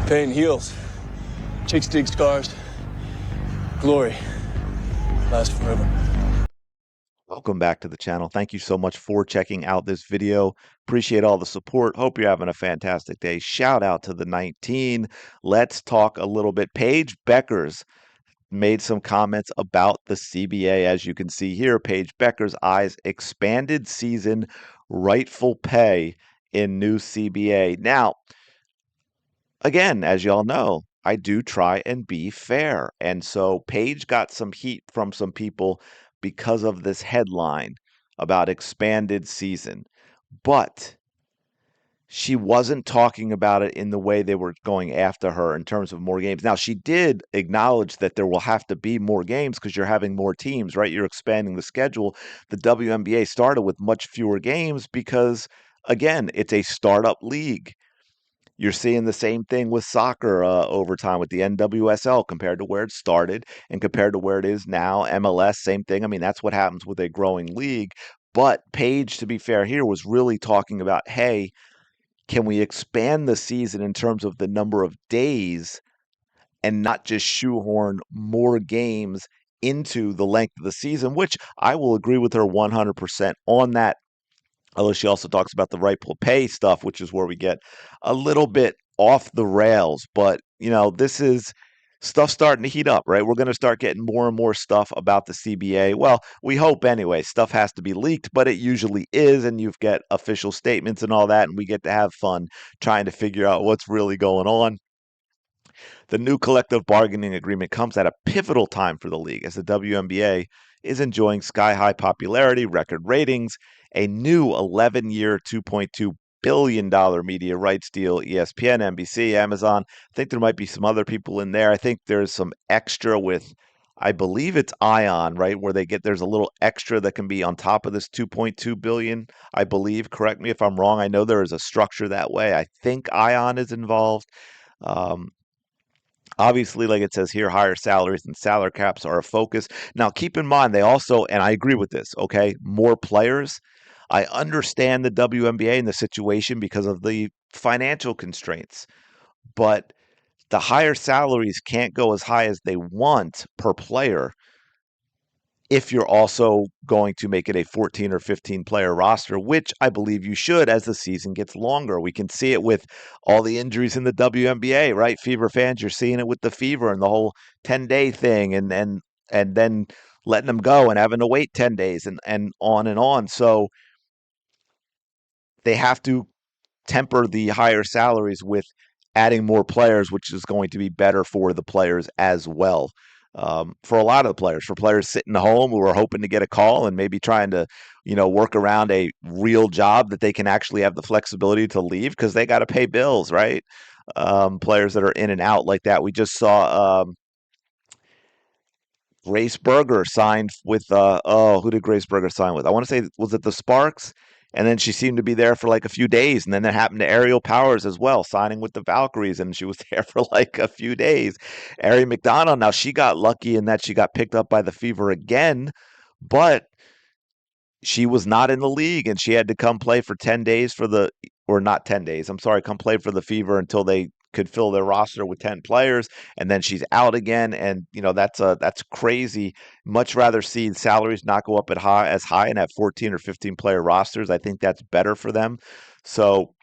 Pain heals. Chicks dig scars. Glory lasts forever. Welcome back to the channel. Thank you so much for checking out this video. Appreciate all the support. Hope you're having a fantastic day. Shout out to the 19. Let's talk a little bit. Paige Bueckers made some comments about the CBA. As you can see here, Paige Bueckers eyes expanded season rightful pay in new CBA. Now, again, as y'all know, I do try and be fair. And so Paige got some heat from some people because of this headline about expanded season. But she wasn't talking about it in the way they were going after her in terms of more games. Now, she did acknowledge that there will have to be more games because you're having more teams, right? You're expanding the schedule. The WNBA started with much fewer games because, again, it's a startup league. You're seeing the same thing with soccer over time with the NWSL compared to where it started and compared to where it is now. MLS, same thing. I mean, that's what happens with a growing league. But Paige, to be fair here, was really talking about, hey, can we expand the season in terms of the number of days and not just shoehorn more games into the length of the season, which I will agree with her 100% on that. Although she also talks about the rightful pay stuff, which is where we get a little bit off the rails. But, this is stuff starting to heat up, right? We're going to start getting more and more stuff about the CBA. Well, we hope anyway. Stuff has to be leaked, but it usually is. And you've got official statements and all that. And we get to have fun trying to figure out what's really going on. The new collective bargaining agreement comes at a pivotal time for the league as the WNBA is enjoying sky-high popularity, record ratings, a new 11-year, $2.2 billion media rights deal, ESPN, NBC, Amazon. I think there might be some other people in there. I think there's some extra with, I believe it's Ion, right, where there's a little extra that can be on top of this 2.2 billion, I believe. Correct me if I'm wrong. I know there is a structure that way. I think Ion is involved. Um, Obviously, like it says here, higher salaries and salary caps are a focus. Now, keep in mind, they also, and I agree with this, okay, more players. I understand the WNBA and the situation because of the financial constraints, but the higher salaries can't go as high as they want per player if you're also going to make it a 14 or 15 player roster, which I believe you should as the season gets longer. We can see it with all the injuries in the WNBA, right? Fever fans, you're seeing it with the Fever and the whole 10-day thing and then letting them go and having to wait 10 days and on and on. So they have to temper the higher salaries with adding more players, which is going to be better for the players as well. For a lot of the players, for players sitting home who are hoping to get a call and maybe trying to, work around a real job that they can actually have the flexibility to leave because they got to pay bills, right? Players that are in and out like that. We just saw Grace Berger signed with who did Grace Berger sign with? I want to say, was it the Sparks? And then she seemed to be there for like a few days, and then that happened to Ariel Powers as well, signing with the Valkyries, and she was there for like a few days. Ari McDonald, now she got lucky in that she got picked up by the Fever again, but she was not in the league, and she had to come play for 10 days or not 10 days. I'm sorry, come play for the Fever until they could fill their roster with 10 players, and then she's out again. And that's crazy. Much rather see salaries not go up as high and have 14 or 15 player rosters. I think that's better for them. So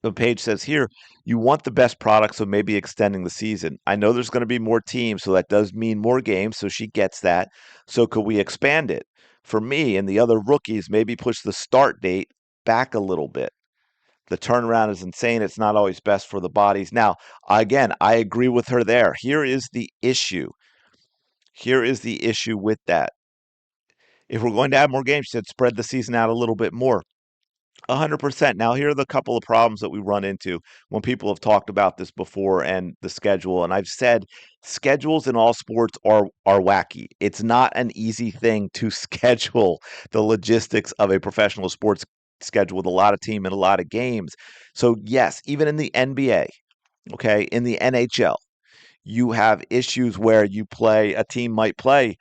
the page says here, you want the best product, so maybe extending the season. I know there's going to be more teams, so that does mean more games, so she gets that. So could we expand it? For me and the other rookies, maybe push the start date back a little bit. The turnaround is insane. It's not always best for the bodies. Now, again, I agree with her there. Here is the issue. Here is the issue with that. If we're going to add more games, she said spread the season out a little bit more. 100%. Now, here are the couple of problems that we run into when people have talked about this before and the schedule. And I've said schedules in all sports are wacky. It's not an easy thing to schedule the logistics of a professional sports schedule with a lot of team and a lot of games. So, yes, even in the NBA, okay, in the NHL, you have issues where a team might play,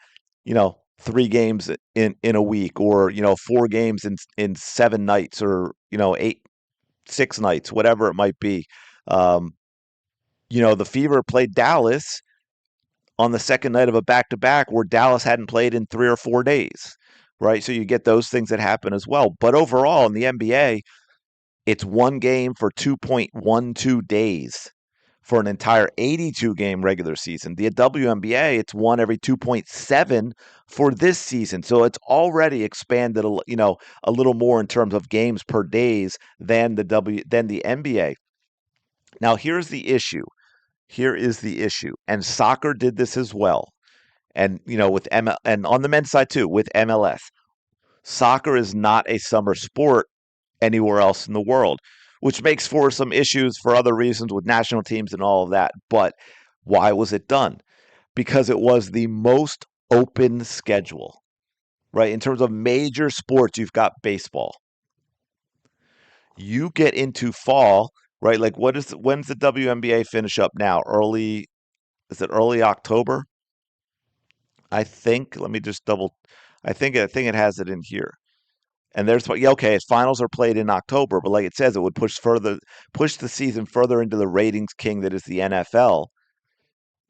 3 games in a week, or 4 games in 7 nights, or 6 nights, whatever it might be. Um, The Fever played Dallas on the second night of a back-to-back where Dallas hadn't played in 3 or 4 days, right? So you get those things that happen as well. But overall in the NBA, it's one game for 2.12 days for an entire 82 game regular season. The WNBA, it's one every 2.7 for this season. So it's already expanded a little more in terms of games per days than the NBA. Now here's the issue. Here is the issue. And soccer did this as well. And with ML and on the men's side too, with MLS. Soccer is not a summer sport anywhere else in the world, which makes for some issues for other reasons with national teams and all of that. But why was it done? Because it was the most open schedule, right? In terms of major sports, you've got baseball. You get into fall, right? Like when's the WNBA finish up now? Is it early October? I think. Let me just double. I think it has it in here. And yeah, okay, finals are played in October, but like it says, it would push the season further into the ratings king that is the NFL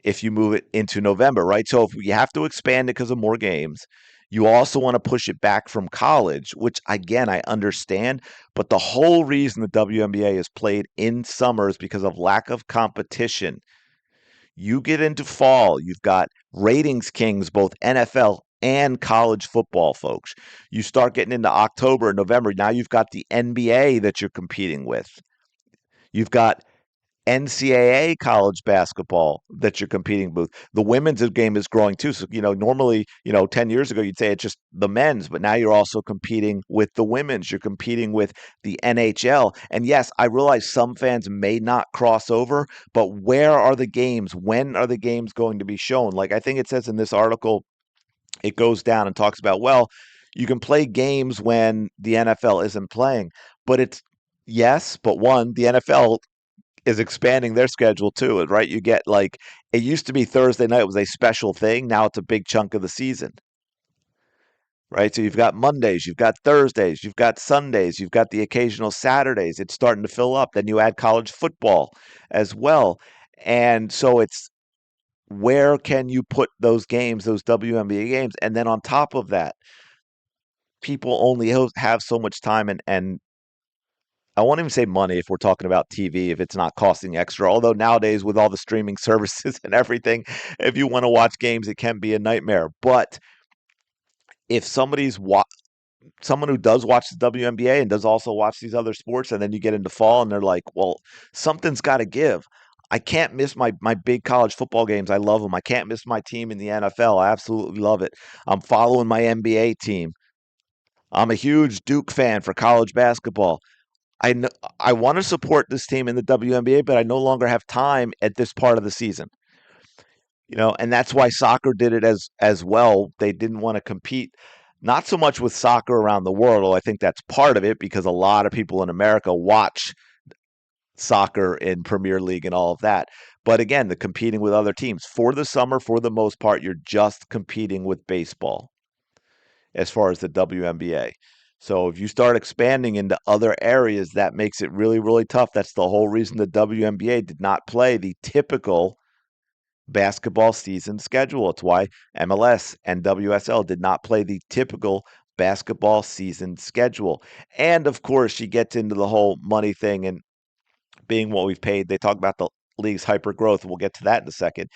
if you move it into November, right? So if you have to expand it because of more games, you also want to push it back from college, which again, I understand, but the whole reason the WNBA is played in summer is because of lack of competition. You get into fall, you've got ratings kings, both NFL and college football, folks. You start getting into October and November. Now you've got the NBA that you're competing with. You've got NCAA college basketball that you're competing with. The women's game is growing too. So, normally, 10 years ago, you'd say it's just the men's, but now you're also competing with the women's. You're competing with the NHL. And yes, I realize some fans may not cross over, but where are the games? When are the games going to be shown? Like I think it says in this article, it goes down and talks about, well, you can play games when the NFL isn't playing, but yes, but one, the NFL is expanding their schedule too, right? You get like it used to be Thursday night was a special thing. Now it's a big chunk of the season, right? So you've got Mondays, you've got Thursdays, you've got Sundays, you've got the occasional Saturdays. It's starting to fill up. Then you add college football as well. And so it's where can you put those games, those WNBA games? And then on top of that, people only have so much time and I won't even say money if we're talking about TV, if it's not costing extra. Although nowadays, with all the streaming services and everything, if you want to watch games, it can be a nightmare. But if someone who does watch the WNBA and does also watch these other sports, and then you get into fall and they're like, well, something's got to give. I can't miss my big college football games. I love them. I can't miss my team in the NFL. I absolutely love it. I'm following my NBA team. I'm a huge Duke fan for college basketball. I know, I want to support this team in the WNBA, but I no longer have time at this part of the season. And that's why soccer did it as well. They didn't want to compete not so much with soccer around the world, although I think that's part of it because a lot of people in America watch soccer in Premier League and all of that. But again, the competing with other teams for the summer, for the most part, you're just competing with baseball as far as the WNBA. So if you start expanding into other areas, that makes it really, really tough. That's the whole reason the WNBA did not play the typical basketball season schedule. It's why MLS and WSL did not play the typical basketball season schedule. And of course, she gets into the whole money thing and being what we've paid. They talk about the league's hyper growth. We'll get to that in a second.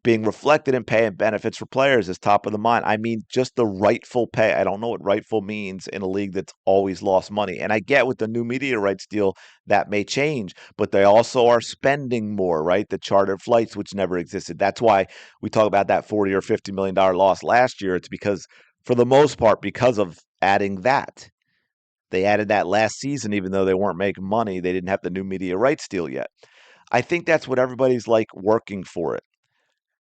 Being reflected in pay and benefits for players is top of the mind. I mean, just the rightful pay. I don't know what rightful means in a league that's always lost money. And I get with the new media rights deal that may change, but they also are spending more, right? The chartered flights, which never existed. That's why we talk about that 40 or $50 million loss last year. It's because, for the most part, because of adding that. They added that last season, even though they weren't making money. They didn't have the new media rights deal yet. I think that's what everybody's like working for it.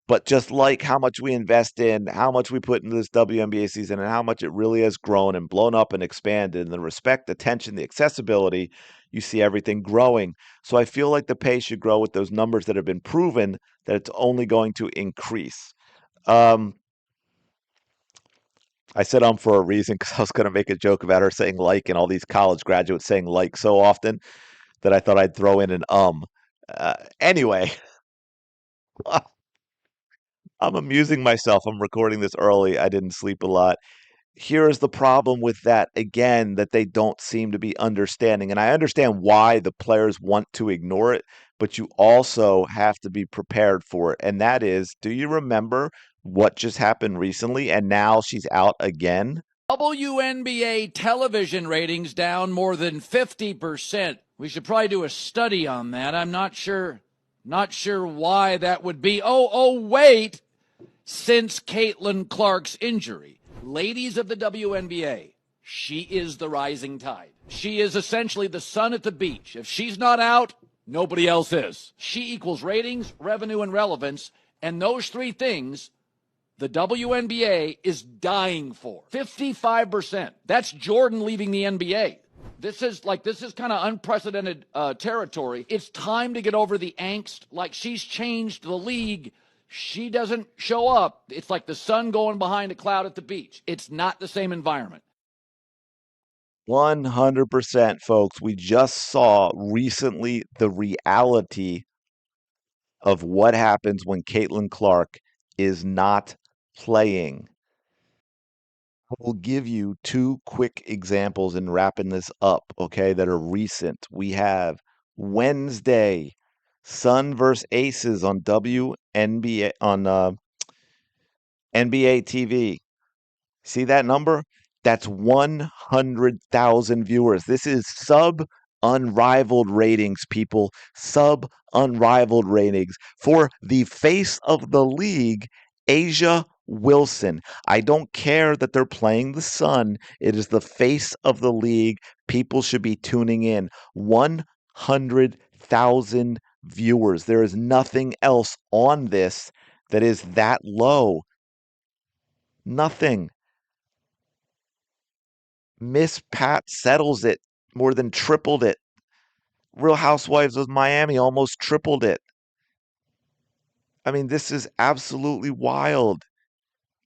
But just like how much we invest in, how much we put into this WNBA season, and how much it really has grown and blown up and expanded, and the respect, the attention, the accessibility, you see everything growing. So I feel like the pay should grow with those numbers that have been proven that it's only going to increase. Um, I said for a reason because I was going to make a joke about her saying like and all these college graduates saying like so often that I thought I'd throw in an. Anyway, I'm amusing myself. I'm recording this early. I didn't sleep a lot. Here is the problem with that again, that they don't seem to be understanding. And I understand why the players want to ignore it, but you also have to be prepared for it. And that is, do you remember what just happened recently? And now she's out again. WNBA television ratings down more than 50%. We should probably do a study on that. I'm not sure why that would be. Wait. Since Caitlin Clark's injury, ladies of the WNBA, she is the rising tide. She is essentially the sun at the beach. If she's not out, nobody else is. She equals ratings, revenue, and relevance, and those three things the WNBA is dying for. 55%. That's Jordan leaving the NBA. This is kind of unprecedented territory. It's time to get over the angst. Like, she's changed the league. She doesn't show up. It's like the sun going behind a cloud at the beach. It's not the same environment. 100%, folks. We just saw recently the reality of what happens when Caitlin Clark is not playing. I will give you two quick examples in wrapping this up, okay, that are recent. We have Wednesday, Sun versus Aces on WNBA on NBA TV. See that number? That's 100,000 viewers. This is sub unrivaled ratings, people. Sub unrivaled ratings for the face of the league, Asia Wilson. I don't care that they're playing the Sun. It is the face of the league. People should be tuning in. 100,000 viewers. There is nothing else on this that is that low. Nothing. Miss Pat settles it, more than tripled it. Real Housewives of Miami almost tripled it. I mean, this is absolutely wild.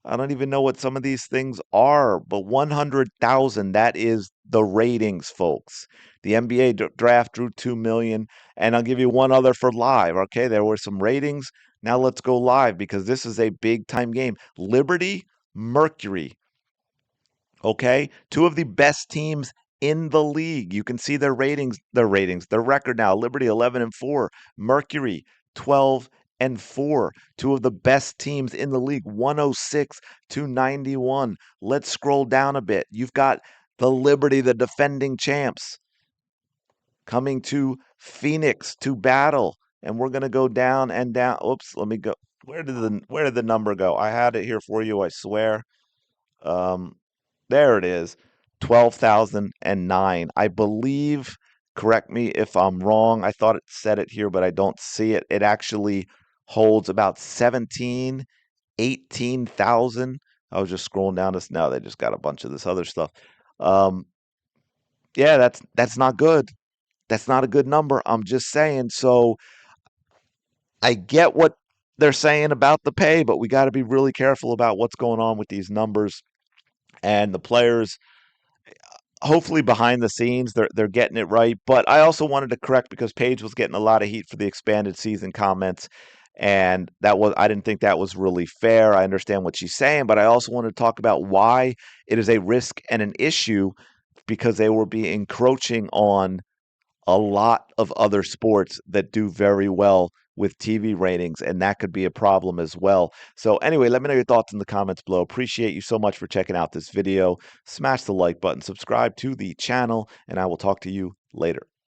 I don't even know what some of these things are, but 100,000, that is the ratings, folks. The NBA draft drew 2 million, and I'll give you one other for live, okay? There were some ratings. Now let's go live because this is a big time game. Liberty, Mercury. Okay, two of the best teams in the league. You can see their their record now. Liberty 11-4, Mercury 12-4. Two of the best teams in the league, 106-91. Let's scroll down a bit. You've got the Liberty, the defending champs, coming to Phoenix to battle, and we're going to go down and down. Oops, let me go. Where did the number go? I had it here for you, I swear. There it is, 12,009. I believe, correct me if I'm wrong. I thought it said it here, but I don't see it. It actually holds about 17, 18,000. I was just scrolling down this. Now they just got a bunch of this other stuff. Um, yeah, that's not good. That's not a good number. I'm just saying. So I get what they're saying about the pay, but we got to be really careful about what's going on with these numbers and the players. Hopefully behind the scenes they're getting it right. But I also wanted to correct because Paige was getting a lot of heat for the expanded season comments, and I didn't think that was really fair. I understand what she's saying, but I also want to talk about why it is a risk and an issue because they will be encroaching on a lot of other sports that do very well with TV ratings, and that could be a problem as well. So anyway, let me know your thoughts in the comments below. Appreciate you so much for checking out this video. Smash the like button, subscribe to the channel, and I will talk to you later.